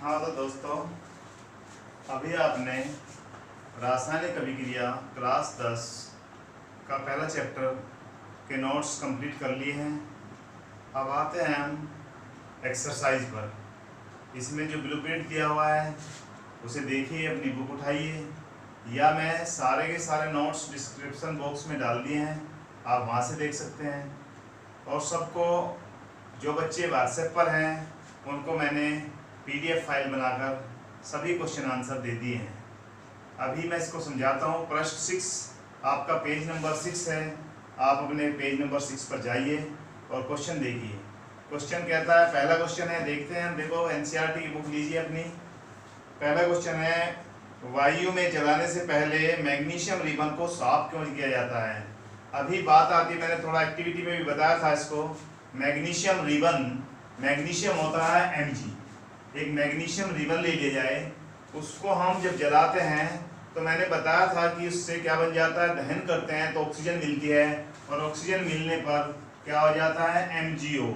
हाँ तो दोस्तों, अभी आपने रासायनिक अभिक्रिया क्लास 10 का पहला चैप्टर के नोट्स कंप्लीट कर लिए हैं। अब आते हैं हम एक्सरसाइज पर। इसमें जो ब्लूप्रिंट दिया हुआ है उसे देखिए, अपनी बुक उठाइए, या मैं सारे के सारे नोट्स डिस्क्रिप्शन बॉक्स में डाल दिए हैं, आप वहाँ से देख सकते हैं। और सबको, जो बच्चे व्हाट्सएप पर हैं उनको मैंने PDF फाइल बनाकर सभी क्वेश्चन आंसर दे दिए हैं। अभी मैं इसको समझाता हूँ। प्रश्न 6, आपका पेज नंबर 6 है। आप अपने पेज नंबर 6 पर जाइए और क्वेश्चन देखिए। क्वेश्चन कहता है, पहला क्वेश्चन है, देखते हैं। देखो NCERT की बुक लीजिए अपनी। पहला क्वेश्चन है, वायु में जलाने से पहले मैग्नीशियम रिबन को साफ क्यों किया जाता है। अभी बात आती है, मैंने थोड़ा एक्टिविटी में भी बताया था इसको। मैग्नीशियम रिबन, मैग्नीशियम होता है Mg, एक मैग्नीशियम रिबन ले लिया जाए, उसको हम जब जलाते हैं तो मैंने बताया था कि उससे क्या बन जाता है, दहन करते हैं तो ऑक्सीजन मिलती है, और ऑक्सीजन मिलने पर क्या हो जाता है, MgO,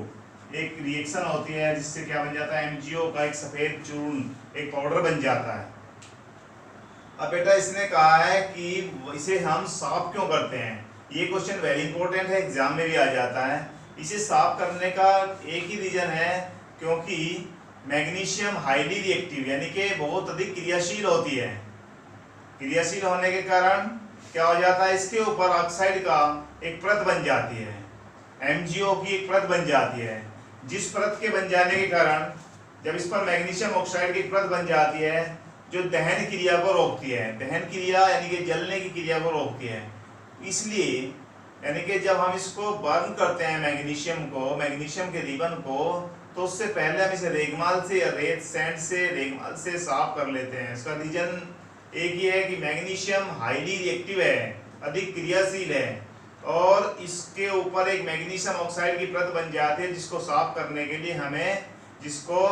एक रिएक्शन होती है जिससे क्या बन जाता है, MgO का एक सफ़ेद चूर्ण, एक पाउडर बन जाता है। अब बेटा इसने कहा है कि इसे हम साफ क्यों करते हैं। ये क्वेश्चन वेरी इंपॉर्टेंट है, एग्जाम में भी आ जाता है। इसे साफ करने का एक ही रीजन है, क्योंकि मैग्नीशियम हाईली रिएक्टिव, यानी कि बहुत अधिक क्रियाशील होती है। क्रियाशील होने के कारण क्या हो जाता है, इसके ऊपर ऑक्साइड का एक परत बन जाती है, MgO की एक परत बन जाती है। जिस परत के बन जाने के कारण, जब इस पर मैग्नीशियम ऑक्साइड की परत बन जाती है, जो दहन क्रिया को रोकती है, दहन क्रिया यानी कि जलने की क्रिया को रोकती है। इसलिए यानी कि जब हम इसको बर्न करते हैं मैग्नीशियम को, मैग्नीशियम के रिबन को, तो उससे पहले हम इसे रेगमाल से या रेत सैंड से, रेगमाल से साफ कर लेते हैं। इसका रीजन एक ही है कि मैग्नीशियम हाईली रिएक्टिव है, अधिक क्रियाशील है, और इसके ऊपर एक मैग्नीशियम ऑक्साइड की परत बन जाती है, जिसको साफ करने के लिए हमें जिसको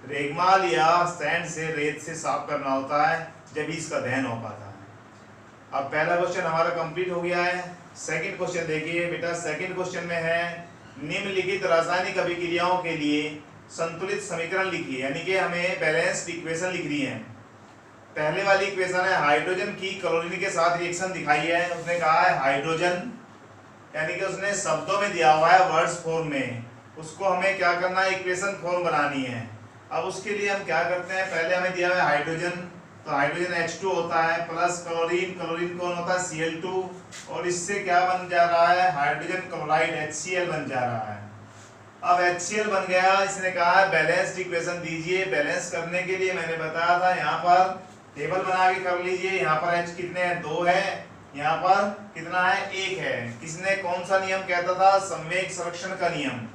रेगमाल या सैंड से, रेत से साफ करना होता है, जब इसका दहन हो पाता है। अब पहला क्वेश्चन हमारा कंप्लीट हो गया है। सेकंड क्वेश्चन देखिए बेटा। सेकंड क्वेश्चन में है, निम्नलिखित रासायनिक अभिक्रियाओं के लिए संतुलित समीकरण लिखिए, यानी कि हमें बैलेंस्ड इक्वेशन लिख रही है। पहले वाली इक्वेशन है, हाइड्रोजन की क्लोरीन के साथ रिएक्शन दिखाई है। उसने कहा है हाइड्रोजन, यानी कि उसने शब्दों में दिया हुआ है, वर्ड्स फॉर्म में, उसको हमें क्या करना है, इक्वेशन फॉर्म बनानी है। अब उसके लिए हम क्या करते हैं, पहले हमें दिया हुआ है हाइड्रोजन, तो हाइड्रोजन H2 होता है, प्लस क्लोरीन, क्लोरीन कौन होता है, Cl2, और इससे क्या बन जा रहा है, हाइड्रोजन क्लोराइड HCl बन जा रहा है। अब HCl बन गया। इसने कहा है बैलेंस्ड इक्वेशन दीजिए। बैलेंस करने के लिए मैंने बताया था, यहाँ पर टेबल बना के कर लीजिए। यहाँ पर H कितने हैं, 2 है, यहाँ पर कितना है, 1 है। किसने, कौन सा नियम कहता था, संवेग संरक्षण का नियम,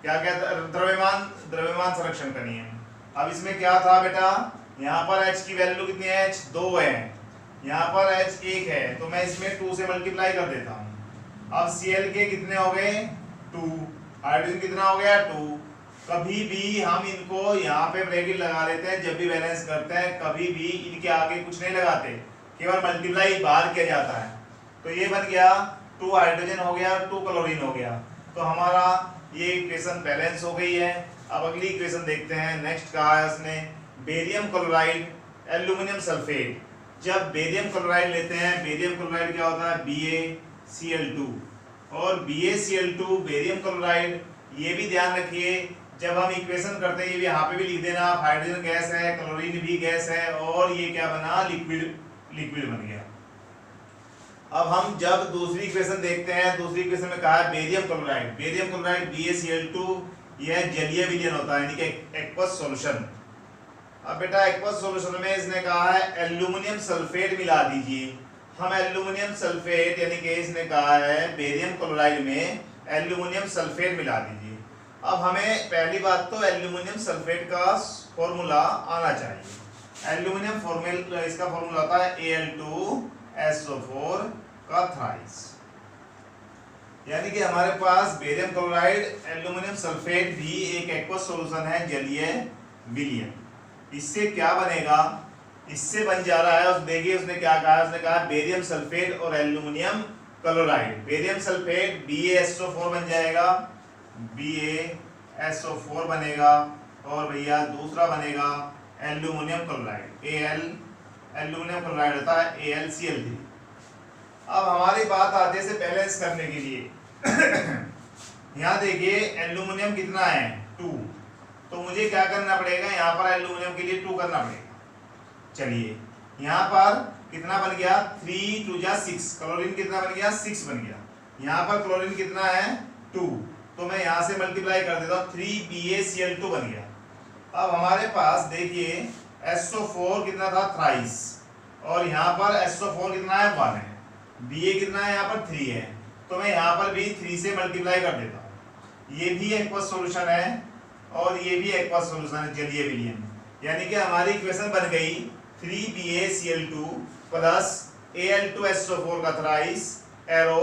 क्या कहता, द्रव्यमान संरक्षण का नियम। अब इसमें क्या था बेटा, यहाँ पर H की वैल्यू कितनी है, H 2 है, यहाँ पर H 1 है, तो मैं इसमें 2 से मल्टीप्लाई कर देता हूँ। अब Cl के कितने हो गए, 2, हाइड्रोजन कितना हो गया, 2। कभी भी हम इनको यहाँ पे ब्रैकेट लगा लेते हैं जब भी बैलेंस करते हैं, कभी भी इनके आगे कुछ नहीं लगाते, केवल मल्टीप्लाई बाहर किया जाता है। तो ये बन गया 2 हाइड्रोजन हो गया, 2 क्लोरीन हो गया, तो हमारा ये इक्वेशन बैलेंस हो गई है। अब अगली इक्वेशन देखते हैं। नेक्स्ट कहा है उसने, बेरियम क्लोराइड एल्यूमिनियम सल्फेट। जब बेरियम क्लोराइड लेते हैं, बेरियम क्लोराइड क्या होता है, BaCl2, और BaCl2 बेरियम क्लोराइड, ये भी ध्यान रखिए जब हम इक्वेशन करते हैं, ये भी यहाँ पे भी लिख देना, हाइड्रोजन गैस है, क्लोरीन भी गैस है, और ये क्या बना, लिक्विड बन गया। अब हम जब दूसरी इक्वेशन देखते हैं, दूसरी इक्वेशन में कहा है बेरियम क्लोराइड, BaCl2, यह जलीय विलयन होता है, यानी कि एक्वस सॉल्यूशन। अब बेटा एक्वस सॉल्यूशन में इसने कहा है एल्यूमिनियम सल्फेट मिला दीजिए। हम एल्यूमिनियम सल्फेट, यानी कि इसने कहा है बेरियम क्लोराइड में एल्यूमिनियम सल्फेट मिला दीजिए। अब हमें पहली बात तो एल्यूमिनियम सल्फेट का फॉर्मूला आना चाहिए। एल्यूमिनियम फॉर्मूला, इसका फॉर्मूला होता है Al2SO4 का थ्राइस, यानी कि हमारे पास बेरियम क्लोराइड एल्यूमिनियम सल्फेट भी एक एक्वस सॉल्यूशन है, जलीय विलयन। इससे क्या बनेगा, इससे बन जा रहा है, देखिए उसने क्या कहा, उसने कहा बेरियम सल्फेट और aluminium chloride. Barium sulphate BaSO4 बन जाएगा, BaSO4 बनेगा, और भैया दूसरा बनेगा एल्यूमिनियम क्लोराइड, एल्यूमिनियम क्लोराइड होता है AlCl3। अब हमारी बात आती है इसे बैलेंस करने के लिए। यहाँ देखिए एल्यूमिनियम कितना है 2, तो मुझे क्या करना पड़ेगा, यहाँ पर एल्यूमिनियम के लिए 2 करना पड़ेगा। चलिए यहाँ पर कितना बन गया 3 2 जा 6, क्लोरीन कितना बन गया 6 बन गया। यहाँ पर क्लोरीन कितना है 2, तो मैं यहाँ से मल्टीप्लाई कर देता हूँ 3BaCl2 बन गया। अब हमारे पास देखिए SO4 कितना था थ्राइस, और यहाँ पर SO4 कितना है 1 है, Ba कितना है यहाँ पर 3 है, तो मैं यहाँ पर भी 3 से मल्टीप्लाई कर देता हूँ। ये भी एक्वस सॉल्यूशन है और ये भी एक्वस सॉल्यूशन है जलीय विलयन, यानी कि हमारी इक्वेशन बन गई 3BaCl2 प्लस Al2SO4 का थ्राइस एरो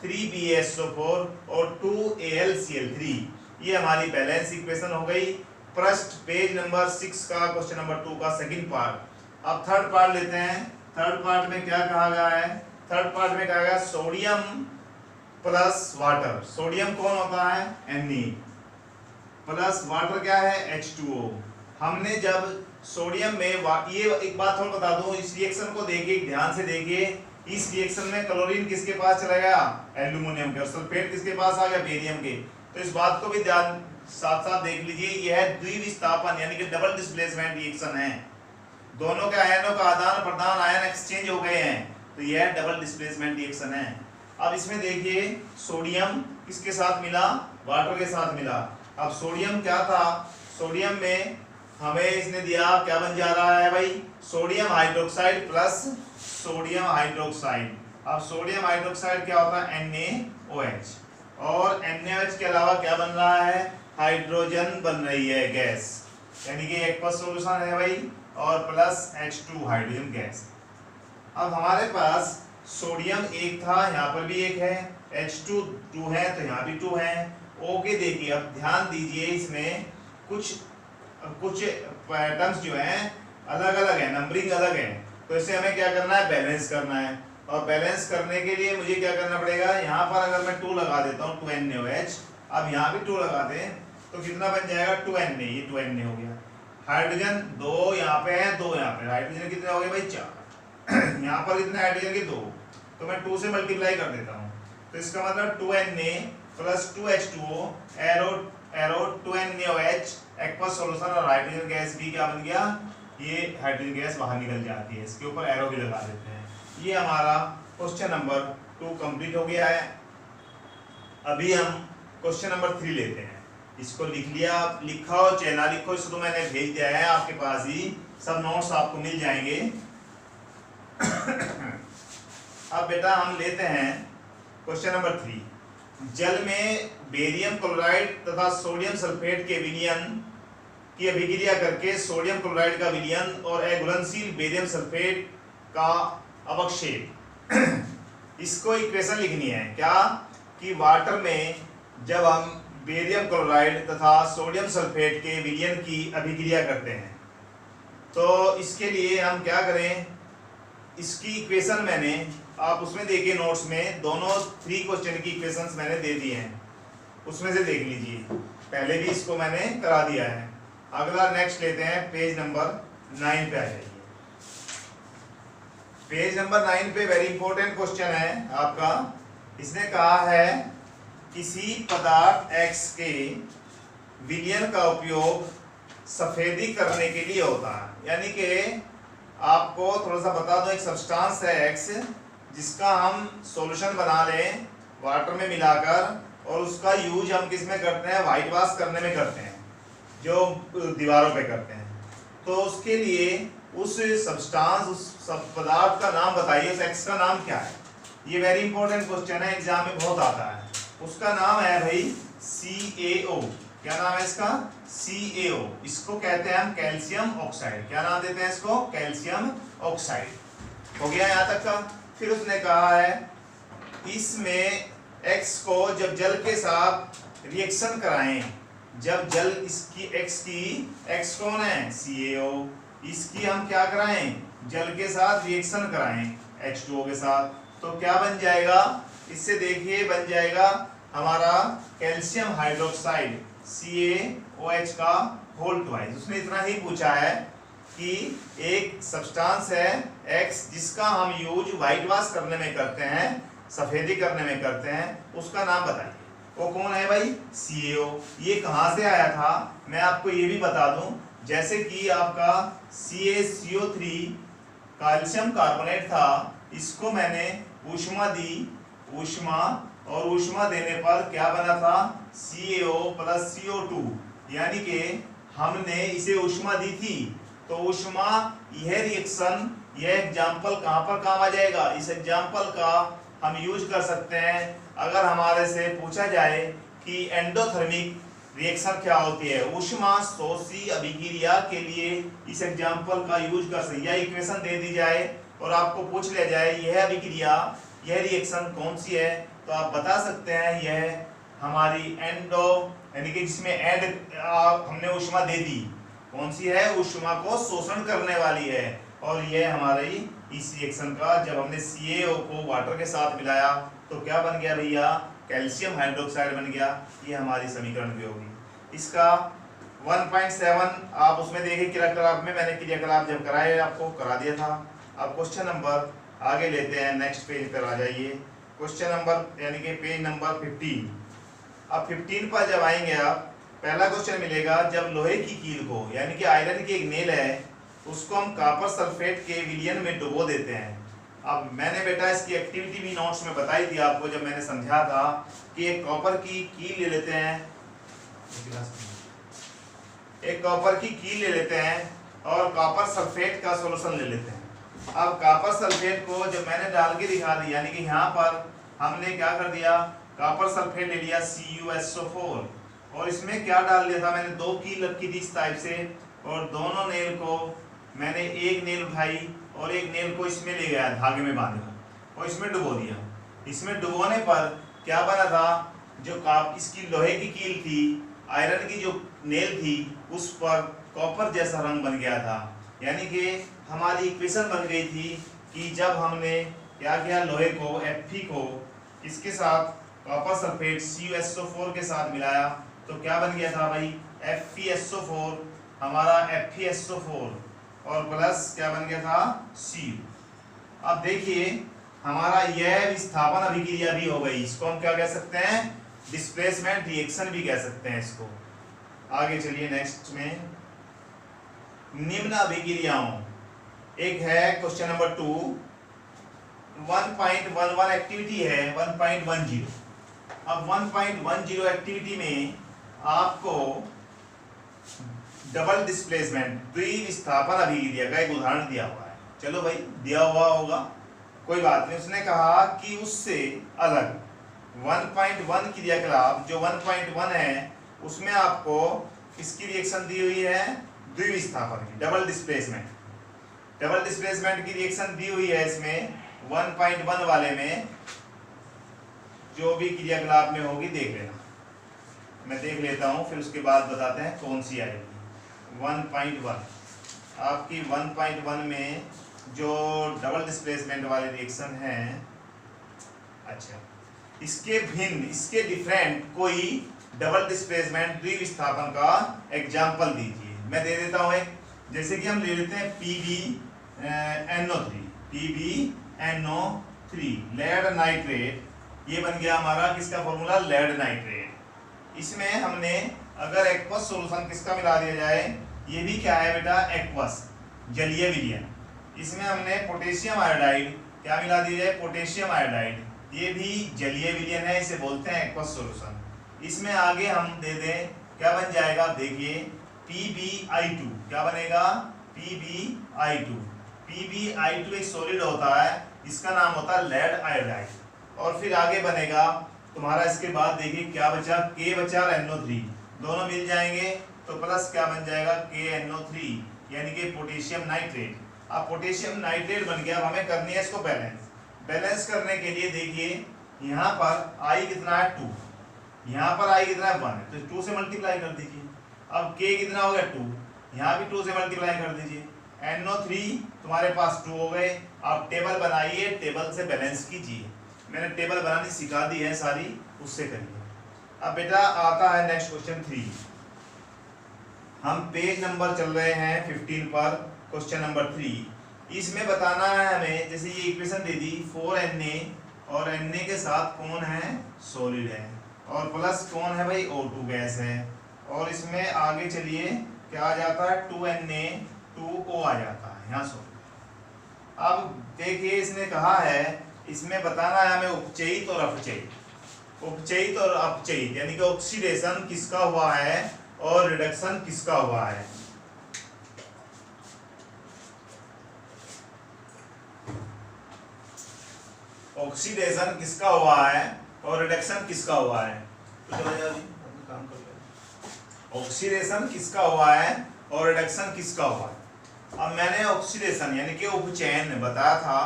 3BaSO4 और 2AlCl3। ये हमारी बैलेंस इक्वेशन हो गई। फर्स्ट पेज नंबर 6 का क्वेश्चन नंबर 2 का सेकंड पार्ट। अब थर्ड पार्ट लेते हैं। थर्ड पार्ट में क्या कहा गया है, थर्ड पार्ट में कहा गया सोडियम प्लस वाटर। सोडियम कौन होता है Na प्लस वाटर क्या है H2O। हमने जब सोडियम में ये एक बात और बता दूं, इस रिएक्शन को देखिए ध्यान से देखिए। इस रिएक्शन में क्लोरीन किसके पास चला गया एल्यूमिनियम के, और सल्फेट किसके पास आ गया बेरियम के। तो इस बात को भी ध्यान साथ साथ देख लीजिए, यह द्विविस्थापन यानी कि डबल डिस्प्लेसमेंट रिएक्शन है। दोनों के आयनों का आदान प्रदान, आयन एक्सचेंज हो गए हैं, तो यह डबल डिस्प्लेसमेंट रिएक्शन है। अब इसमें देखिए सोडियम किसके साथ मिला, वाटर के साथ मिला। अब सोडियम क्या था, सोडियम में हमें इसने दिया क्या बन जा रहा है भाई, sodium hydroxide plus sodium hydroxide. अब सोडियम हाइड्रोक्साइड क्या होता है NaOH, और NaOH के अलावा क्या बन रहा है, हाइड्रोजन बन रही है गैस, यानी कि एक्वस सॉल्यूशन है भाई, और प्लस H2 हाइड्रोजन गैस। अब हमारे पास सोडियम एक था, यहाँ पर भी एक है, H2 2 है तो यहाँ भी 2 है। ओके देखिए अब ध्यान दीजिए, इसमें कुछ पैटर्न्स जो हैं अलग अलग है, नंबरिंग अलग है, तो इसे हमें क्या करना है बैलेंस करना है। और बैलेंस करने के लिए मुझे क्या करना पड़ेगा, यहाँ पर अगर मैं 2 लगा देता हूँ 2NaOH, अब यहाँ भी 2 लगा दें तो कितना बन जाएगा 2Na, ये 2Na हो गया। हाइड्रोजन 2 यहाँ पे है, 2 यहाँ पे, हाइड्रोजन कितने हो गए भाई 4, यहाँ पर कितने हाइड्रोजन के 2, तो मैं 2 से मल्टीप्लाई कर देता हूँ, तो इसका मतलब 2Na plus 2H2O arrow 2NaOH aqueous solution, और हाइड्रोजन गैस भी क्या बन गया, ये हाइड्रोजन गैस बाहर निकल जाती है। इसके ऊपर एरो भी लगा देते हैं। ये हमारा क्वेश्चन नंबर 2 कंप्लीट हो गया है। अभी हम क्वेश्चन नंबर 3 लेते हैं। इसको लिख लिया, लिखा हो चाहे ना लिखो, इसको तो मैंने भेज दिया है आपके पास ही, सब नोट्स आपको मिल जाएंगे। अब बेटा हम लेते हैं क्वेश्चन नंबर 3। जल में बेरियम क्लोराइड तथा सोडियम सल्फेट के विलयन की अभिक्रिया करके सोडियम क्लोराइड का विलयन और अघुलनशील बेरियम सल्फेट का अवक्षेप। इसको इक्वेशन लिखनी है क्या, कि वाटर में जब हम बेरियम क्लोराइड तथा सोडियम सल्फेट के विलयन की अभिक्रिया करते हैं, तो इसके लिए हम क्या करें, इसकी इक्वेशन मैंने आप उसमें देखिए नोट्स में दोनों 3 क्वेश्चन की इक्वेशंस मैंने दे दी हैं, उसमें से देख लीजिए। पहले भी इसको मैंने करा दिया है। अगला नेक्स्ट लेते हैं, पेज नंबर 9 पे आ जाइए। पेज नंबर 9 पे वेरी इंपॉर्टेंट क्वेश्चन है आपका। इसने कहा है किसी पदार्थ X के विलयन का उपयोग सफेदी करने के लिए होता है, यानी कि आपको थोड़ा सा बता दो, एक सब्सटेंस है X जिसका हम सॉल्यूशन बना लें वाटर में मिलाकर, और उसका यूज हम किस में करते हैं, वाइट वॉश करने में करते हैं, जो दीवारों पे करते हैं। तो उसके लिए उस सब्सटेंस, उस पदार्थ का नाम बताइए, उस X का नाम क्या है। ये वेरी इंपॉर्टेंट क्वेश्चन है, एग्जाम में बहुत आता है। उसका नाम है भाई CaO। क्या नाम है इसका, CaO। इसको कहते हैं हम कैल्शियम ऑक्साइड। क्या नाम देते हैं इसको, कैल्शियम ऑक्साइड। हो गया यहाँ तक का। फिर उसने कहा है इसमें X को जब जल के साथ रिएक्शन कराएं, जब जल इसकी X कौन है CaO, इसकी हम क्या कराएं, जल के साथ रिएक्शन कराएं H2O के साथ, तो क्या बन जाएगा, इससे देखिए बन जाएगा हमारा कैल्शियम हाइड्रोक्साइड CaOH का होल ट्वाइस। उसने इतना ही पूछा है कि एक सब्सटेंस है एक्स जिसका हम यूज व्हाइट वॉश करने में करते हैं, सफेदी करने में करते हैं, उसका नाम बताइए। वो कौन है भाई? CaO। ये कहाँ से आया था मैं आपको ये भी बता दूं, जैसे कि आपका CaCO3 कैल्शियम कार्बोनेट था, इसको मैंने ऊष्मा दी, ऊष्मा, और ऊष्मा देने पर क्या बना था? CaO प्लस CO2, यानी कि हमने इसे ऊष्मा दी थी। तो ऊष्मा, यह रिएक्शन, यह एग्जाम्पल कहाँ पर काम आ जाएगा? इस एग्जाम्पल का हम यूज कर सकते हैं अगर हमारे से पूछा जाए कि एंडोथर्मिक रिएक्शन क्या होती है, ऊष्मा शोषी अभिक्रिया के लिए इस एग्जाम्पल का यूज कर सकते हैं। इक्वेशन दे दी जाए और आपको पूछ लिया जाए यह अभिक्रिया, यह रिएक्शन कौन सी है, तो आप बता सकते हैं यह हमारी एंडो, यानी कि जिसमें एंड हमने ऊष्मा दे दी, कौन सी है? ऊष्मा को शोषण करने वाली है। और यह हमारी इस रिएक्शन का, जब हमने CaO को वाटर के साथ मिलाया तो क्या बन गया भैया? कैल्शियम हाइड्रोक्साइड बन गया। ये हमारी समीकरण भी होगी। इसका 1.7 आप उसमें देखिए क्रियाकलाप में, मैंने क्रियाकलाप जब कराए आपको करा दिया था। अब क्वेश्चन नंबर आगे लेते हैं, नेक्स्ट पेज पर आ जाइए। क्वेश्चन नंबर यानी कि पेज नंबर 15। अब 15 पर जब आएंगे आप, पहला क्वेश्चन मिलेगा, जब लोहे की कील को, यानी कि आयरन की एक नेल है, उसको हम कॉपर सल्फेट के विलयन में डुबो देते हैं। अब मैंने बेटा इसकी एक्टिविटी भी नोट्स में बताई थी आपको, जब मैंने समझा था कि एक कॉपर की कील ले लेते हैं, एक कॉपर की कील ले लेते हैं और कॉपर सल्फेट का सॉल्यूशन ले लेते हैं। अब कॉपर सल्फेट को जब मैंने डाल के दिखा दिया, यानी कि यहाँ पर हमने क्या कर दिया, कॉपर सल्फेट ले लिया CuSO4, और इसमें क्या डाल दिया था मैंने? 2 कील रखी थी इस टाइप से, और दोनों नेल को मैंने एक नेल उठाई और एक नेल को इसमें ले गया धागे में बांधकर और इसमें डुबो दिया। इसमें डुबोने पर क्या बना था? जो इसकी लोहे की कील थी, आयरन की जो नेल थी, उस पर कॉपर जैसा रंग बन गया था। यानी कि हमारी इक्वेशन बन गई थी कि जब हमने क्या किया, लोहे को Fe को इसके साथ कॉपर सल्फेट CuSO4 के साथ मिलाया तो क्या बन गया था भाई? FeSO4, हमारा FeSO4 और प्लस क्या बन गया था? Cu। अब देखिए हमारा यह विस्थापन अभिक्रिया भी हो गई, इसको हम क्या कह सकते हैं? डिस्प्लेसमेंट रिएक्शन भी कह सकते हैं इसको। आगे चलिए नेक्स्ट में, निम्न अभिक्रियाओं, एक है क्वेश्चन नंबर 2, 1.11 एक्टिविटी है 1.10। अब 1.10 एक्टिविटी में आपको डबल डिस्प्लेसमेंट, द्विविस्थापन अभिक्रिया का एक उदाहरण दिया हुआ है। चलो भाई, दिया हुआ होगा कोई बात नहीं। उसने कहा कि उससे अलग 1.1 क्रियाकलाप, जो 1.1 है उसमें आपको किसकी रिएक्शन दी हुई है? द्विविस्थापन की, डबल डिस्प्लेसमेंट। डबल डिस्प्लेसमेंट की रिएक्शन दी हुई है इसमें 1.1 वाले में। जो भी क्रियाकलाप में होगी देख लेना, मैं देख लेता हूं, फिर उसके बाद बताते हैं कौन सी आएगी। 1.1 आपकी 1.1 में जो डबल डिस्प्लेसमेंट वाले रिएक्शन है, अच्छा इसके भिन्न, इसके डिफरेंट कोई डबल डिस्प्लेसमेंट द्विविस्थापन का एग्जाम्पल दीजिए। मैं दे देता हूं एक, जैसे कि हम ले लेते हैं PbNO3 लेड नाइट्रेट। ये बन गया हमारा किसका फॉर्मूला? Lead nitrate. इसमें हमने अगर एक्वस सॉल्यूशन किसका मिला दिया जाए, ये भी क्या है बेटा? एक्वस, जलीय विलयन। इसमें हमने पोटेशियम आयोडाइड क्या मिला दिया जाए? Potassium iodide. ये भी जलीय विलयन है, इसे बोलते हैं एक्वस सॉल्यूशन। इसमें आगे हम दे दें, क्या बन जाएगा? देखिए PbI2 क्या बनेगा? PbI2। PbI2 एक सॉलिड होता है, इसका नाम होता है लेड आयोडाइड। और फिर आगे बनेगा तुम्हारा, इसके बाद देखिए क्या बचा? K बचा और NO3, दोनों मिल जाएंगे तो प्लस क्या बन जाएगा? KNO3, यानी कि पोटेशियम नाइट्रेट। अब पोटेशियम नाइट्रेट बन गया। अब हमें करनी है इसको बैलेंस। बैलेंस करने के लिए देखिए यहाँ पर I कितना है? 2, यहाँ पर I कितना है? 1, तो 2 से मल्टीप्लाई कर दीजिए। अब K कितना हो गया? 2, यहाँ भी 2 से मल्टीप्लाई कर दीजिए। NO3 तुम्हारे पास 2 हो गए। आप टेबल बनाइए, टेबल से बैलेंस कीजिए। मैंने टेबल बनानी सिखा दी है सारी, उससे करिए। अब बेटा आता है नेक्स्ट क्वेश्चन 3। हम पेज नंबर चल रहे हैं 15 पर, क्वेश्चन नंबर 3। इसमें बताना है हमें, जैसे ये इक्वेशन दे दी 4Na और Na के साथ कौन है, सॉलिड है, और प्लस कौन है भाई, O2 गैस है, और इसमें आगे चलिए क्या आ जाता है, 2Na 2O आ जाता है, यहाँ सॉलिड। अब देखिए इसने कहा है, इसमें बताना है हमें उपचयित और अपचयित, उपचयित और अपचयित, यानी कि ऑक्सीडेशन किसका हुआ है और रिडक्शन किसका हुआ है। ऑक्सीडेशन किसका हुआ है और रिडक्शन किसका हुआ है, तो काम कर ले। ऑक्सीडेशन किसका हुआ है और रिडक्शन किसका हुआ है। अब मैंने ऑक्सीडेशन यानी कि उपचयन बताया था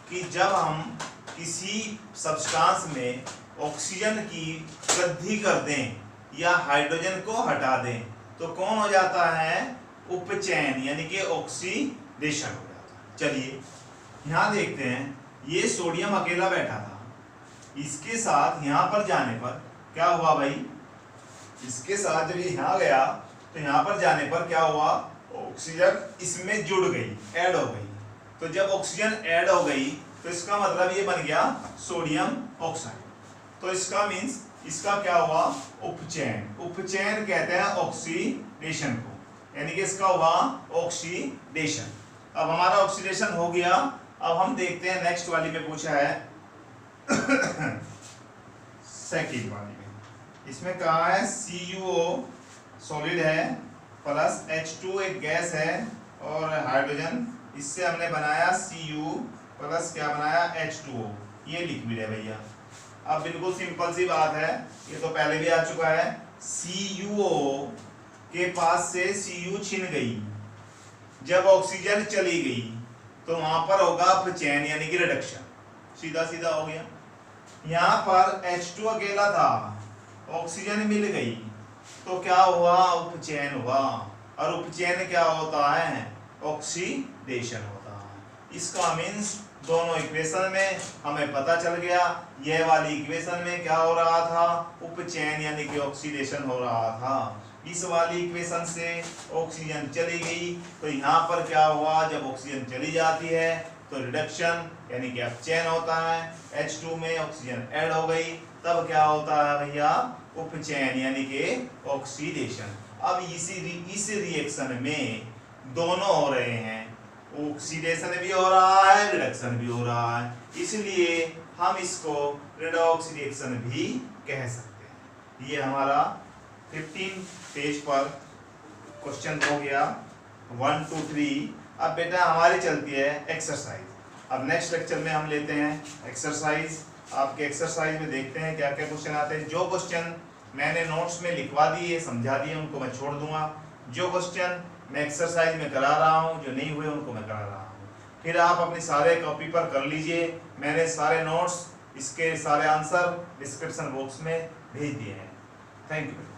कि जब हम किसी सब्सटेंस में ऑक्सीजन की वृद्धि कर दें या हाइड्रोजन को हटा दें तो कौन हो जाता है, उपचयन यानी कि ऑक्सीडेशन हो जाता है। चलिए यहाँ देखते हैं, ये सोडियम अकेला बैठा था, इसके साथ यहाँ पर जाने पर क्या हुआ भाई, इसके साथ जब ये यहाँ गया तो यहाँ पर जाने पर क्या हुआ, ऑक्सीजन इसमें जुड़ गई, ऐड हो गई। तो जब ऑक्सीजन ऐड हो गई तो इसका मतलब ये बन गया सोडियम ऑक्साइड। तो इसका मीन्स इसका क्या हुआ, उपचयन। उपचयन कहते हैं ऑक्सीडेशन को, यानी कि इसका हुआ ऑक्सीडेशन। अब हमारा ऑक्सीडेशन हो गया। अब हम देखते हैं नेक्स्ट वाली में पूछा है सेकंड वाली में, इसमें कहा है CuO सॉलिड है प्लस H2 एक गैस है और हाइड्रोजन, इससे हमने बनाया Cu प्लस क्या बनाया, H2O, ये लिक्विड है भैया। अब बिल्कुल सिंपल सी बात है, ये तो पहले भी आ चुका है, CuO के पास से Cu छिन गई, जब ऑक्सीजन चली गई तो वहां पर होगा अपचयन यानी कि रिडक्शन, सीधा सीधा हो गया। यहाँ पर H2 अकेला था, ऑक्सीजन मिल गई तो क्या हुआ, उपचयन हुआ, और उपचयन क्या होता है, ऑक्सीडेशन होता है। इसका मीन्स दोनों इक्वेशन में हमें पता चल गया, यह वाली इक्वेशन में क्या हो रहा था, उपचयन यानी कि ऑक्सीडेशन हो रहा था। इस वाली इक्वेशन से ऑक्सीजन चली गई तो यहाँ पर क्या हुआ, जब ऑक्सीजन चली जाती है तो रिडक्शन यानी कि अपचयन होता है, H2 में ऑक्सीजन ऐड हो गई तब क्या होता है भैया, उपचयन यानी कि ऑक्सीडेशन। अब इस रिएक्शन में दोनों हो रहे हैं, ऑक्सीडेशन भी हो रहा है, रिडक्शन भी हो रहा है, इसलिए हम इसको रिडॉक्स रिएक्शन भी कह सकते हैं। ये हमारा 15 पेज पर क्वेश्चन हो गया 1 2 3। अब बेटा हमारी चलती है एक्सरसाइज। अब नेक्स्ट लेक्चर में हम लेते हैं एक्सरसाइज। आपके एक्सरसाइज में देखते हैं क्या क्या क्वेश्चन आते हैं। जो क्वेश्चन मैंने नोट्स में लिखवा दिए, समझा दिए, उनको मैं छोड़ दूंगा। जो क्वेश्चन मैं एक्सरसाइज में करा रहा हूँ, जो नहीं हुए उनको मैं करा रहा हूँ। फिर आप अपनी सारे कॉपी पर कर लीजिए। मैंने सारे नोट्स, इसके सारे आंसर डिस्क्रिप्शन बॉक्स में भेज दिए हैं। Thank you.